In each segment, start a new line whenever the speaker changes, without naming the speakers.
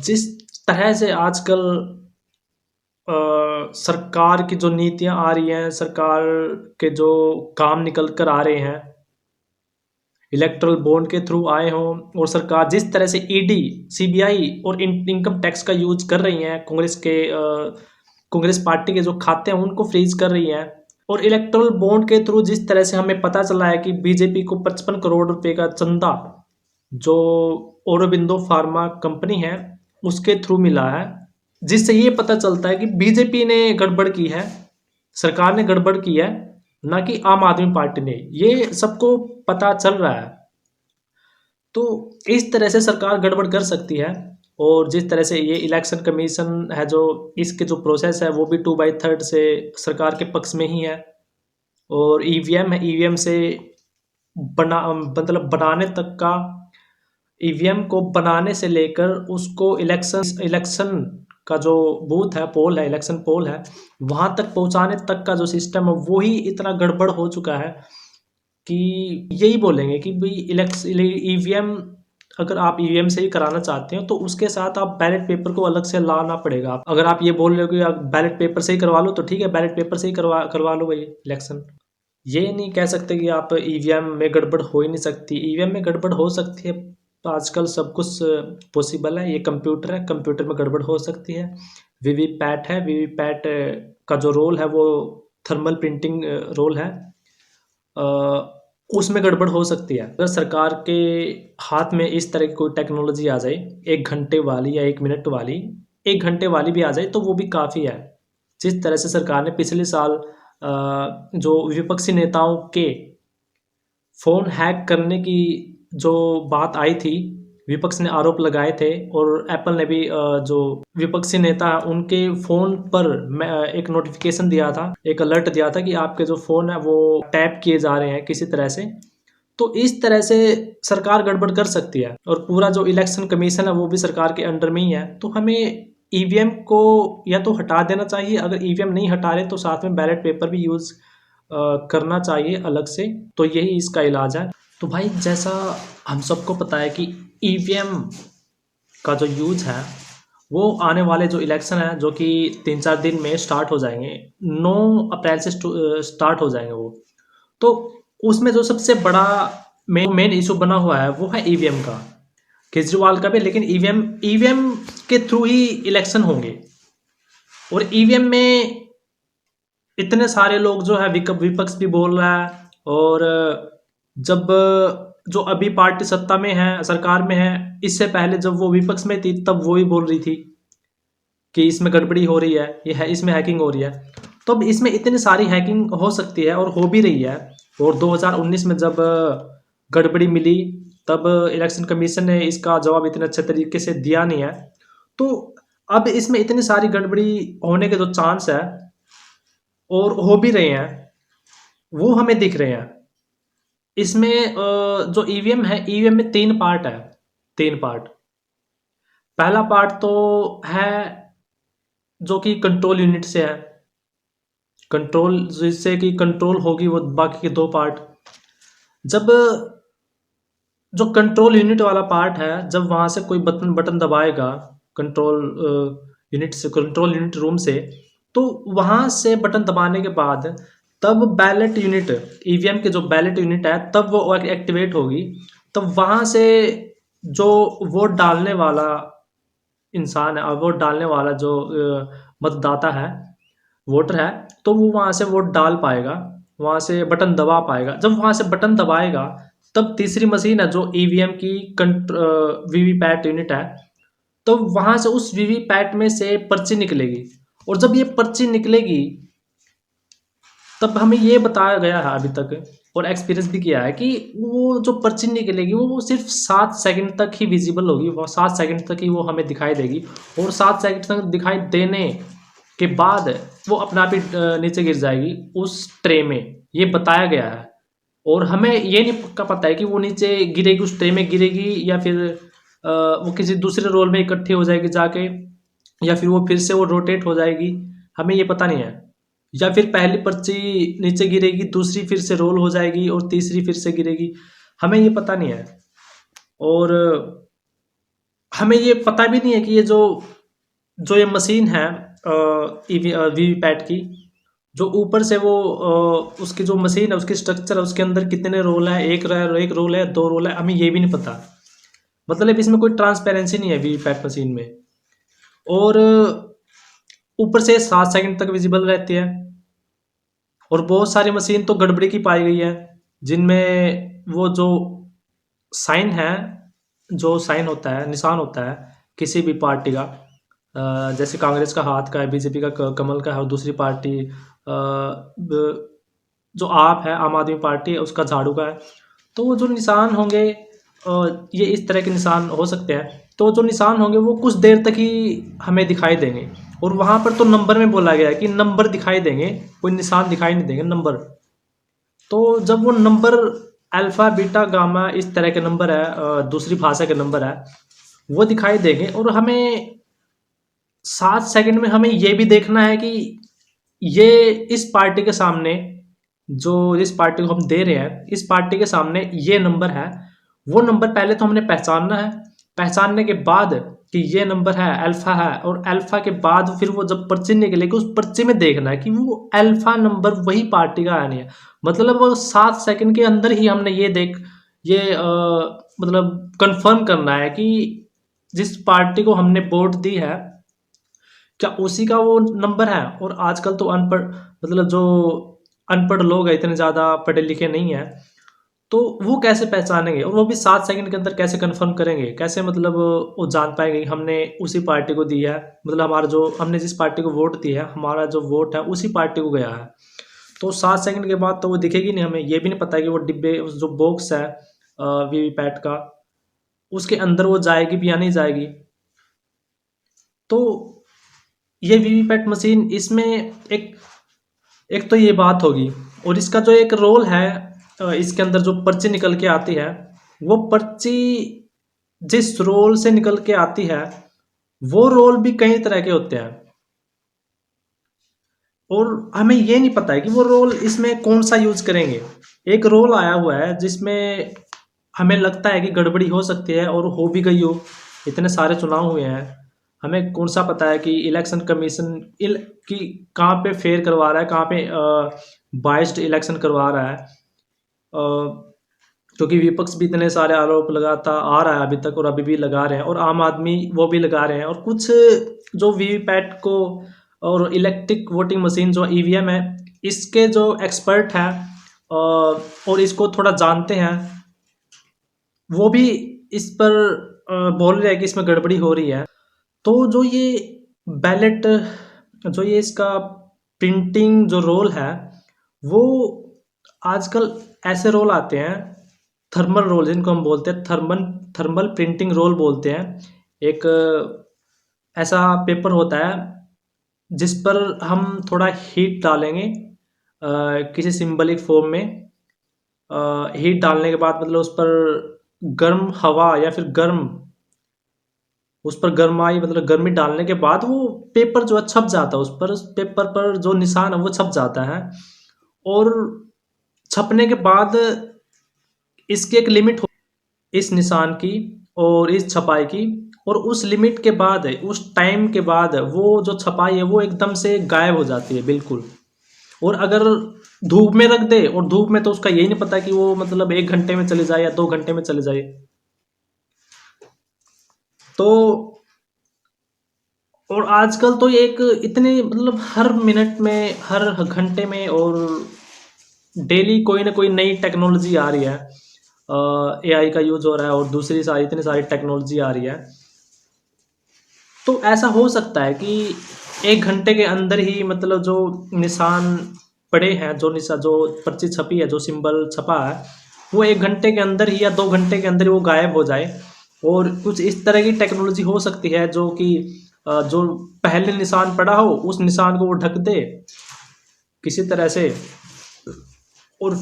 जिस तरह से आजकल सरकार की जो नीतियां आ रही हैं, सरकार के जो काम निकल कर आ रहे हैं, इलेक्ट्रल बॉन्ड के थ्रू आए हों, और सरकार जिस तरह से ईडी, सीबीआई और इनकम टैक्स का यूज कर रही हैं, कांग्रेस पार्टी के जो खाते हैं उनको फ्रीज कर रही हैं, और इलेक्ट्रल बॉन्ड के थ्रू जिस तरह से हमें पता चला है कि बीजेपी को 55 करोड़ रुपए का चंदा जो औरोबिंदो फार्मा कंपनी है उसके थ्रू मिला है, जिससे ये पता चलता है कि बीजेपी ने गड़बड़ की है, सरकार ने गड़बड़ की है, ना कि आम आदमी पार्टी ने। ये सबको पता चल रहा है। तो इस तरह से सरकार गड़बड़ कर सकती है। और जिस तरह से ये इलेक्शन कमीशन है, जो इसके जो प्रोसेस है वो भी 2/3 से सरकार के पक्ष में ही है। और ईवीएम है, ईवीएम से बनाने तक का, ईवीएम को बनाने से लेकर उसको इलेक्शन का जो बूथ है, पोल है, इलेक्शन पोल है, वहां तक पहुंचाने तक का जो सिस्टम है वो ही इतना गड़बड़ हो चुका है कि यही बोलेंगे कि भाई ईवीएम, अगर आप ईवीएम से ही कराना चाहते हो तो उसके साथ आप बैलेट पेपर को अलग से लाना पड़ेगा। अगर आप ये बोल रहे हो कि आप बैलेट पेपर से ही करवा लो तो ठीक है, बैलेट पेपर से ही करवा लो भाई इलेक्शन। ये नहीं कह सकते कि आप ईवीएम में गड़बड़ हो ही नहीं सकती। ईवीएम में गड़बड़ हो सकती है, आजकल सब कुछ पॉसिबल है। ये कंप्यूटर है, कंप्यूटर में गड़बड़ हो सकती है। वीवीपैट है, वीवीपैट का जो रोल है वो थर्मल प्रिंटिंग रोल है, उसमें गड़बड़ हो सकती है। अगर सरकार के हाथ में इस तरह की कोई टेक्नोलॉजी आ जाए, 1 घंटे वाली या 1 मिनट वाली, 1 घंटे वाली भी आ जाए तो वो भी काफ़ी है। जिस तरह से सरकार ने पिछले साल जो विपक्षी नेताओं के फ़ोन हैक करने की जो बात आई थी, विपक्ष ने आरोप लगाए थे, और एप्पल ने भी जो विपक्षी नेता उनके फ़ोन पर एक नोटिफिकेशन दिया था, एक अलर्ट दिया था कि आपके जो फ़ोन है वो टैप किए जा रहे हैं किसी तरह से। तो इस तरह से सरकार गड़बड़ कर सकती है, और पूरा जो इलेक्शन कमीशन है वो भी सरकार के अंडर में ही है। तो हमें ईवीएम को या तो हटा देना चाहिए, अगर ईवीएम नहीं हटा रहे तो साथ में बैलेट पेपर भी यूज़ करना चाहिए अलग से। तो यही इसका इलाज है। तो भाई जैसा हम सबको पता है कि ईवीएम का जो यूज है वो आने वाले जो इलेक्शन है, जो कि 3-4 दिन में स्टार्ट हो जाएंगे, 9 अप्रैल से स्टार्ट हो जाएंगे वो। तो उसमें जो सबसे बड़ा मेन इशू बना हुआ है वो है ईवीएम का, केजरीवाल का भी। लेकिन ईवीएम के थ्रू ही इलेक्शन होंगे, और ईवीएम में इतने सारे लोग जो है, विपक्ष भी बोल रहा है, और जब जो अभी पार्टी सत्ता में है, सरकार में है, इससे पहले जब वो विपक्ष में थी तब वो ही बोल रही थी कि इसमें गड़बड़ी हो रही है, ये है, इसमें हैकिंग हो रही है। तो अब इसमें इतनी सारी हैकिंग हो सकती है और हो भी रही है। और 2019 में जब गड़बड़ी मिली तब इलेक्शन कमीशन ने इसका जवाब इतने अच्छे तरीके से दिया नहीं है। तो अब इसमें इतनी सारी गड़बड़ी होने के जो चांस है, और हो भी रहे हैं, वो हमें दिख रहे हैं। इसमें जो ईवीएम है, ईवीएम में 3 पार्ट है, 3 पार्ट। पहला पार्ट तो है जो कि कंट्रोल यूनिट से है, कंट्रोल जिससे कि कंट्रोल होगी वो बाकी के 2 पार्ट। जब जो कंट्रोल यूनिट वाला पार्ट है, जब वहां से कोई बटन दबाएगा कंट्रोल यूनिट से, कंट्रोल यूनिट रूम से, तो वहां से बटन दबाने के बाद तब बैलेट यूनिट, ईवीएम के जो बैलेट यूनिट है तब वो एक्टिवेट होगी। तब वहां से जो वोट डालने वाला इंसान है, वोट डालने वाला जो मतदाता है, वोटर है, तो वो वहां से वोट डाल पाएगा, वहां से बटन दबा पाएगा। जब वहां से बटन दबाएगा तब तीसरी मशीन है जो ईवीएम की वीवीपैट यूनिट है, तो वहां से उस वीवीपैट में से पर्ची निकलेगी। और जब ये पर्ची निकलेगी तब हमें ये बताया गया है अभी तक, और एक्सपीरियंस भी किया है, कि वो जो पर्ची निकलेगी वो सिर्फ 7 सेकंड तक ही विजिबल होगी, वो 7 सेकंड तक ही वो हमें दिखाई देगी। और 7 सेकंड तक दिखाई देने के बाद वो अपने आप ही नीचे गिर जाएगी उस ट्रे में, ये बताया गया है। और हमें ये नहीं पक्का पता है कि वो नीचे गिरेगी, उस ट्रे में गिरेगी, या फिर वो किसी दूसरे रोल में इकट्ठी हो जाएगी जाके, या फिर वो फिर से वो रोटेट हो जाएगी, हमें ये पता नहीं है। या फिर पहली पर्ची नीचे गिरेगी, दूसरी फिर से रोल हो जाएगी, और तीसरी फिर से गिरेगी, हमें ये पता नहीं है। और हमें ये पता भी नहीं है कि ये जो जो ये मशीन है वीवीपैट की, जो ऊपर से वो उसकी जो मशीन है उसकी स्ट्रक्चर है, उसके अंदर कितने रोल है, एक रोल है, दो रोल है, हमें ये भी नहीं पता। मतलब इसमें कोई ट्रांसपेरेंसी नहीं है वीवीपैट मशीन में। और ऊपर से 7 सेकंड तक विजिबल रहती है। और बहुत सारी मशीन तो गड़बड़ी की पाई गई है, जिनमें वो जो साइन है, जो साइन होता है, निशान होता है किसी भी पार्टी का, जैसे कांग्रेस का हाथ का है, बीजेपी का कमल का है, और दूसरी पार्टी जो आप है, आम आदमी पार्टी है, उसका झाड़ू का है। तो वो जो निशान होंगे, ये इस तरह के निशान हो सकते हैं। तो जो निशान होंगे वो कुछ देर तक ही हमें दिखाई देंगे, और वहाँ पर तो नंबर में बोला गया है कि नंबर दिखाई देंगे, कोई निशान दिखाई नहीं देंगे, नंबर। तो जब वो नंबर अल्फ़ा बीटा गामा इस तरह के नंबर है, दूसरी भाषा के नंबर है, वो दिखाई देंगे। और हमें 7 सेकंड में हमें ये भी देखना है कि ये इस पार्टी के सामने, जो इस पार्टी को हम दे रहे हैं, इस पार्टी के सामने ये नंबर है। वो नंबर पहले तो हमने पहचानना है, पहचानने के बाद कि ये नंबर है, अल्फा है, और अल्फा के बाद फिर वो जब पर्ची निकलेगी उस पर्ची में देखना है कि वो अल्फा नंबर वही पार्टी का है नहीं है। मतलब वो 7 सेकंड के अंदर ही हमने ये मतलब कंफर्म करना है कि जिस पार्टी को हमने वोट दी है क्या उसी का वो नंबर है। और आजकल तो अनपढ़, मतलब जो अनपढ़ लोग हैं, इतने ज़्यादा पढ़े लिखे नहीं हैं, तो वो कैसे पहचानेंगे, और वो भी 7 सेकंड के अंदर कैसे कंफर्म करेंगे, कैसे मतलब वो जान पाएंगे कि हमने उसी पार्टी को दी है, मतलब हमारा जो हमने जिस पार्टी को वोट दी है, हमारा जो वोट है उसी पार्टी को गया है। तो 7 सेकंड के बाद तो वो दिखेगी नहीं, हमें ये भी नहीं पता है कि वो डिब्बे, उस जो बॉक्स है वीवीपैट का, उसके अंदर वो जाएगी भी या नहीं जाएगी। तो ये वीवीपैट मशीन, इसमें एक एक तो ये बात होगी, और इसका जो एक रोल है, इसके अंदर जो पर्ची निकल के आती है, वो पर्ची जिस रोल से निकल के आती है, वो रोल भी कई तरह के होते हैं। और हमें ये नहीं पता है कि वो रोल इसमें कौन सा यूज करेंगे। एक रोल आया हुआ है जिसमें हमें लगता है कि गड़बड़ी हो सकती है, और हो भी गई हो, इतने सारे चुनाव हुए हैं, हमें कौन सा पता है कि इलेक्शन कमीशन की कहाँ पे फेयर करवा रहा है, कहाँ पे बाइस्ड इलेक्शन करवा रहा है। क्योंकि विपक्ष भी इतने सारे आरोप लगाता आ रहा है अभी तक, और अभी भी लगा रहे हैं, और आम आदमी वो भी लगा रहे हैं। और कुछ जो वीवीपैट को और इलेक्ट्रिक वोटिंग मशीन जो ईवीएम है, इसके जो एक्सपर्ट हैं और इसको थोड़ा जानते हैं, वो भी इस पर बोल रहे हैं कि इसमें गड़बड़ी हो रही है। तो जो ये बैलेट, जो ये इसका प्रिंटिंग जो रोल है, वो आजकल ऐसे रोल आते हैं, थर्मल रोल जिनको हम बोलते हैं, थर्मल थर्मल प्रिंटिंग रोल बोलते हैं। एक ऐसा पेपर होता है जिस पर हम थोड़ा हीट डालेंगे, किसी सिंबलिक फॉर्म में। हीट डालने के बाद मतलब उस पर गर्म हवा या फिर उस पर गर्माई, मतलब गर्मी डालने के बाद वो पेपर जो है छप जाता है, उस पर, उस पेपर पर जो निशान है वो छप जाता है। और छपने के बाद इसकी एक लिमिट हो, इस निशान की और इस छपाई की, और उस लिमिट के बाद, उस टाइम के बाद वो जो छपाई है वो एकदम से गायब हो जाती है बिल्कुल। और अगर धूप में रख दे, और धूप में तो उसका यही नहीं पता कि वो मतलब 1 घंटे में चले जाए या 2 घंटे में चले जाए। तो और आजकल तो एक इतने मतलब हर मिनट में, हर घंटे में, और डेली कोई ना कोई नई टेक्नोलॉजी आ रही है, एआई का यूज हो रहा है, और दूसरी सारी इतनी सारी टेक्नोलॉजी आ रही है। तो ऐसा हो सकता है कि 1 घंटे के अंदर ही मतलब जो निशान पड़े हैं, जो पर्ची छपी है, जो सिंबल छपा है, वो 1 घंटे के अंदर ही या 2 घंटे के अंदर ही वो गायब हो जाए। और कुछ इस तरह की टेक्नोलॉजी हो सकती है जो कि जो पहले निशान पड़ा हो उस निशान को वो ढक दे किसी तरह से, और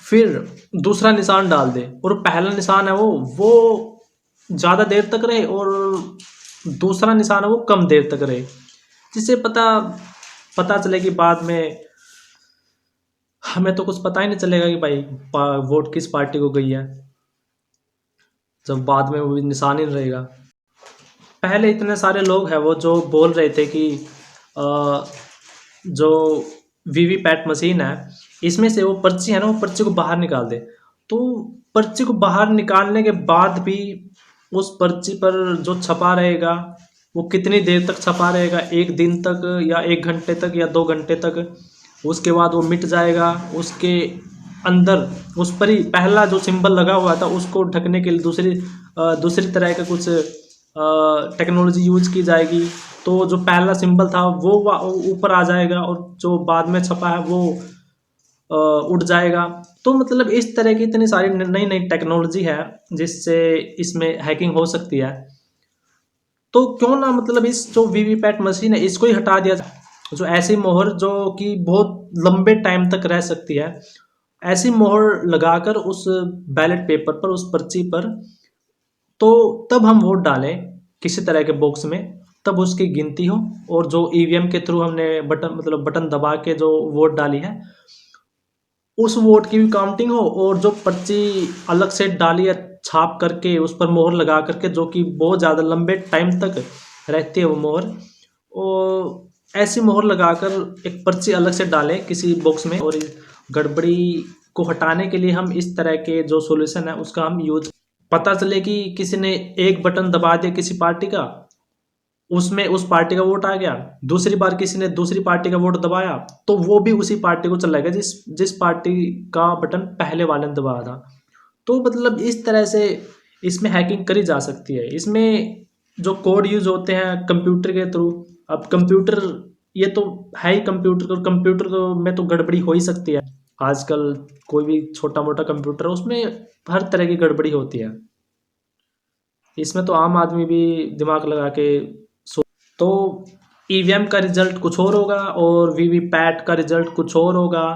फिर दूसरा निशान डाल दे, और पहला निशान है वो ज़्यादा देर तक रहे, और दूसरा निशान है वो कम देर तक रहे, जिससे पता पता चले कि बाद में हमें तो कुछ पता ही नहीं चलेगा कि भाई वोट किस पार्टी को गई है, जब बाद में वो निशान ही नहीं रहेगा। पहले इतने सारे लोग हैं वो जो बोल रहे थे कि अ, जो वीवीपैट मशीन है, इसमें से वो पर्ची है ना, वो पर्ची को बाहर निकाल दे। तो पर्ची को बाहर निकालने के बाद भी उस पर्ची पर जो छपा रहेगा, वो कितनी देर तक छपा रहेगा, 1 दिन तक या 1 घंटे तक या 2 घंटे तक। उसके बाद वो मिट जाएगा। उसके अंदर उस पर ही पहला जो सिंबल लगा हुआ था उसको ढकने के लिए दूसरी तरह का कुछ टेक्नोलॉजी यूज की जाएगी। तो जो पहला सिंबल था वो ऊपर आ जाएगा और जो बाद में छपा है वो उड़ जाएगा। तो मतलब इस तरह की इतनी सारी नई नई टेक्नोलॉजी है जिससे इसमें हैकिंग हो सकती है। तो क्यों ना मतलब इस जो वीवीपैट मशीन है इसको ही हटा दिया जाए। जो ऐसी मोहर जो कि बहुत लंबे टाइम तक रह सकती है, ऐसी मोहर लगाकर उस बैलेट पेपर पर, उस पर्ची पर, तो तब हम वोट डालें किसी तरह के बॉक्स में, तब उसकी गिनती हो। और जो ईवीएम के थ्रू हमने बटन दबा के जो वोट डाली है, उस वोट की भी काउंटिंग हो। और जो पर्ची अलग से डाली है छाप करके, उस पर मोहर लगा करके, जो कि बहुत ज़्यादा लंबे टाइम तक रहती है वो मोहर, और ऐसी मोहर लगाकर एक पर्ची अलग से डालें किसी बॉक्स में। और इस गड़बड़ी को हटाने के लिए हम इस तरह के जो सॉल्यूशन है उसका हम यूज, पता चले कि किसी ने एक बटन दबा दिया किसी पार्टी का, उसमें उस पार्टी का वोट आ गया, दूसरी बार किसी ने दूसरी पार्टी का वोट दबाया, तो वो भी उसी पार्टी को चलाएगा जिस जिस पार्टी का बटन पहले वाले ने दबाया था। तो मतलब इस तरह से इसमें हैकिंग करी जा सकती है। इसमें जो कोड यूज होते हैं कंप्यूटर के थ्रू, अब कंप्यूटर ये तो है ही कंप्यूटर, कंप्यूटर को में तो गड़बड़ी हो ही सकती है। आजकल कोई भी छोटा मोटा कंप्यूटर है उसमें हर तरह की गड़बड़ी होती है। इसमें तो आम आदमी भी दिमाग लगा के तो ईवीएम का रिजल्ट कुछ और होगा और वीवीपैट का रिजल्ट कुछ और होगा।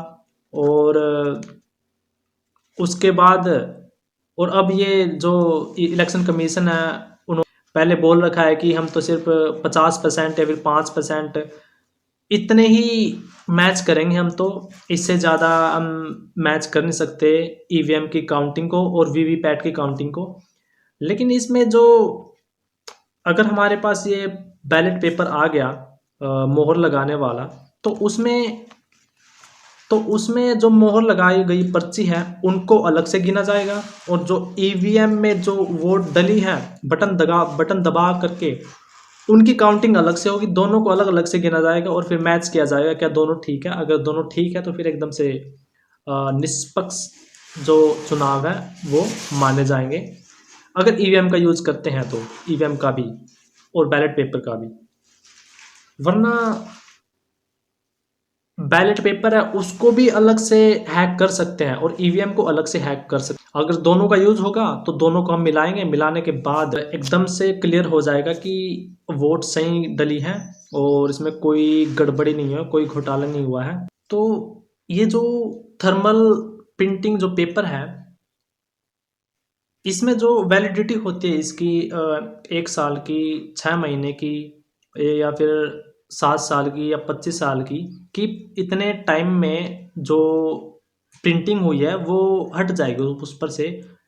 और उसके बाद, और अब ये जो इलेक्शन कमीशन है, उन्होंने पहले बोल रखा है कि हम तो सिर्फ 50% या फिर 5% इतने ही मैच करेंगे हम, तो इससे ज़्यादा हम मैच कर नहीं सकते ईवीएम की काउंटिंग को और वीवीपैट की काउंटिंग को। लेकिन इसमें जो, अगर हमारे पास ये बैलेट पेपर आ गया मोहर लगाने वाला, तो उसमें जो मोहर लगाई गई पर्ची है उनको अलग से गिना जाएगा। और जो ईवीएम में जो वोट डली है बटन दबा करके, उनकी काउंटिंग अलग से होगी। दोनों को अलग अलग से गिना जाएगा और फिर मैच किया जाएगा क्या दोनों ठीक है। अगर दोनों ठीक है तो फिर एकदम से निष्पक्ष जो चुनाव है वो माने जाएंगे, अगर ईवीएम का यूज करते हैं तो, ईवीएम का भी और बैलेट पेपर का भी। वरना बैलेट पेपर है उसको भी अलग से हैक कर सकते हैं और ईवीएम को अलग से हैक कर सकते हैं। अगर दोनों का यूज होगा तो दोनों को हम मिलाएंगे, मिलाने के बाद एकदम से क्लियर हो जाएगा कि वोट सही डली है और इसमें कोई गड़बड़ी नहीं है, कोई घोटाला नहीं हुआ है। तो ये जो थर्मल प्रिंटिंग जो पेपर है, इसमें जो वैलिडिटी होती है इसकी 1 साल की, 6 महीने की, या फिर 7 साल की या 25 साल की, कि इतने टाइम में जो प्रिंटिंग हुई है वो हट जाएगी उस पर से,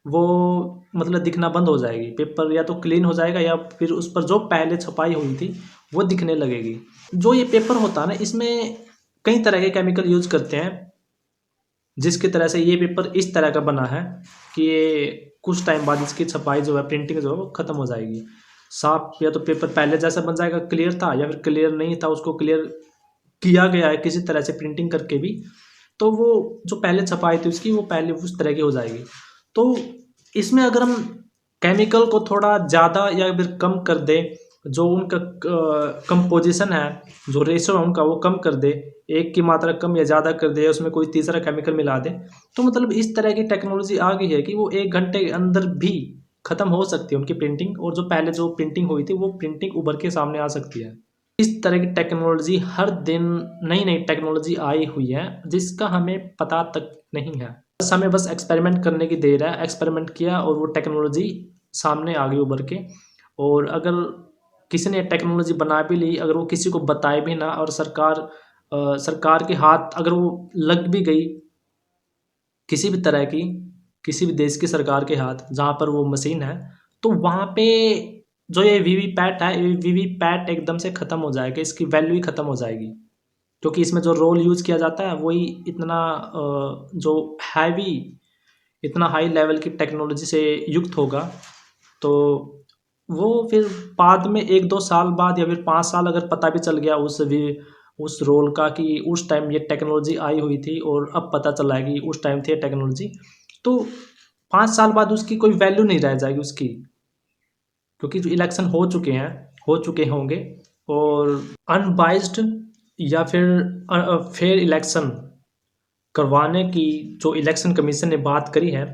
वो मतलब दिखना बंद हो जाएगी। पेपर या तो क्लीन हो जाएगा या फिर उस पर जो पहले छपाई हुई थी वो दिखने लगेगी। जो ये पेपर होता है ना, इसमें कई तरह के केमिकल यूज करते हैं, जिसकी तरह से ये पेपर इस तरह का बना है कि ये कुछ टाइम बाद इसकी छपाई जो है, प्रिंटिंग जो है वो ख़त्म हो जाएगी। साफ या तो पेपर पहले जैसा बन जाएगा, क्लियर था, या फिर क्लियर नहीं था, उसको क्लियर किया गया है किसी तरह से प्रिंटिंग करके भी, तो वो जो पहले छपाई थी उसकी वो पहले उस तरह की हो जाएगी। तो इसमें अगर हम केमिकल को थोड़ा ज़्यादा या फिर कम कर दें, जो उनका कंपोजिशन है, जो रेशो है उनका वो कम कर दे, एक की मात्रा कम या ज़्यादा कर दे, उसमें कोई तीसरा केमिकल मिला दे, तो मतलब इस तरह की टेक्नोलॉजी आ गई है कि वो 1 घंटे के अंदर भी ख़त्म हो सकती है उनकी प्रिंटिंग। और जो पहले जो प्रिंटिंग हुई थी वो प्रिंटिंग उभर के सामने आ सकती है। इस तरह की टेक्नोलॉजी हर दिन नई नई टेक्नोलॉजी आई हुई है जिसका हमें पता तक नहीं है। बस हमें एक्सपेरिमेंट करने की देर है। एक्सपेरिमेंट किया और वो टेक्नोलॉजी सामने आ गई उभर के। और अगर किसी ने टेक्नोलॉजी बना भी ली, अगर वो किसी को बताए भी ना, और सरकार के हाथ अगर वो लग भी गई, किसी भी तरह की, किसी भी देश की सरकार के हाथ जहाँ पर वो मशीन है, तो वहाँ पे जो ये वीवीपैट है, वीवीपैट एकदम से ख़त्म हो जाएगा, इसकी वैल्यू ही ख़त्म हो जाएगी, क्योंकि इसमें जो रोल यूज़ किया जाता है वही इतना जो हैवी, इतना हाई लेवल की टेक्नोलॉजी से युक्त होगा, तो वो फिर बाद में 1-2 साल बाद या फिर 5 साल अगर पता भी चल गया उस रोल का कि उस टाइम ये टेक्नोलॉजी आई हुई थी और अब पता चला है कि उस टाइम थी ये टेक्नोलॉजी, तो 5 साल बाद उसकी कोई वैल्यू नहीं रह जाएगी उसकी, क्योंकि जो इलेक्शन हो चुके होंगे, और अनबाइस्ड या फिर फेयर इलेक्शन करवाने की जो इलेक्शन कमीशन ने बात करी है,